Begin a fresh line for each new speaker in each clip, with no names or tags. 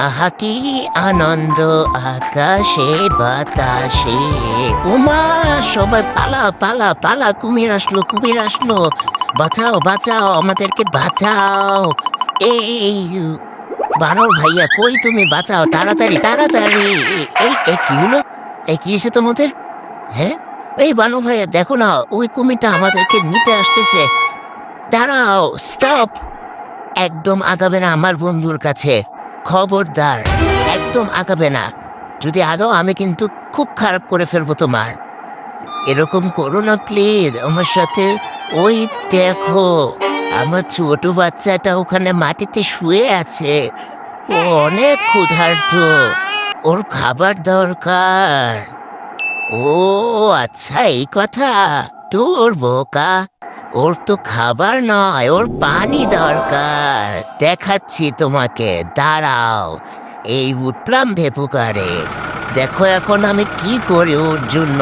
আহা কি আনন্দ আকাশে বাতাসে। উমা, সবাই পালা পালা পালা, কুমির আসলো কুমির আসলো, বাঁচাও বাঁচাও আমাদেরকে বাঁচাও। এই বানর ভাইয়া কই তুমি, বাঁচাও তাড়াতাড়ি তাড়াতাড়ি। এই কি হলো, এই কি হয়েছে তোমাদের? হ্যাঁ, এই বানর ভাইয়া দেখো না, ওই কুমিরটা আমাদেরকে নিতে আসতেছে। দাঁড়াও, স্টপ, একদম আগাবে না আমার বন্ধুর কাছে, খবরদার, একদম আগাবে না। যদি আগাও আমি কিন্তু খুব খারাপ করে ফেলবো তোমার। এরকম করো না প্লিজ আমার সাথে। ওই দেখো, আমার ছোট বাচ্চাটা ওখানে মাটিতে শুয়ে আছে, ও অনেক ক্ষুধার্ত, ওর খাবার দরকার। ও আচ্ছা, এই কথা। তোর বোকা, ওর তো খাবার নয়, ওর পানি দরকার। দেখাচ্ছি তোমাকে, দাঁড়াও। এই উঠলাম ভেপুকারে, দেখো এখন আমি কি করি ওর জন্য।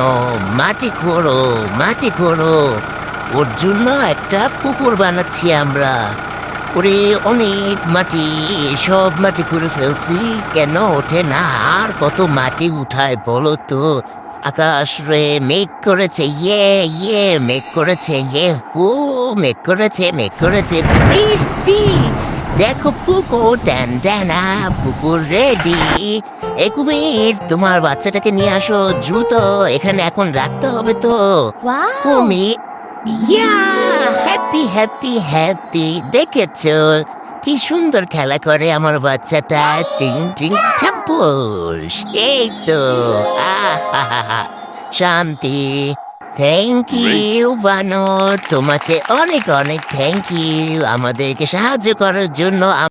মাটি খোঁড়ো মাটি খোঁড়ো, ওর জন্য একটা পুকুর বানাচ্ছি আমরা। ওরে অনেক মাটি, সব মাটি করে ফেলছি, কেন ওঠে না? আর কত মাটি উঠায় বলো তো? আকাশ রে মেঘ করেছে, ইয়ে মেঘ করেছে, হু মেঘ করেছে বৃষ্টি। দেখো পুকুর, ট্যান ট্যানা পুকুর রেডি। এ কুমির, তোমার বাচ্চাটাকে নিয়ে আসো দ্রুত, এখানে এখন রাখতে হবে তো।
ওয়াও!
কুমির, ইয়া হ্যাপি হ্যাপি হ্যাপি, দেখেছো কি সুন্দর খেলা করে আমার বাচ্চাটা, টিং টিং ঠাপুস। এই তো, আহা, শান্তি। থ্যাংক ইউ বানর, তোমাকে অনেক অনেক থ্যাংক ইউ আমাদেরকে সাহায্য করার জন্য।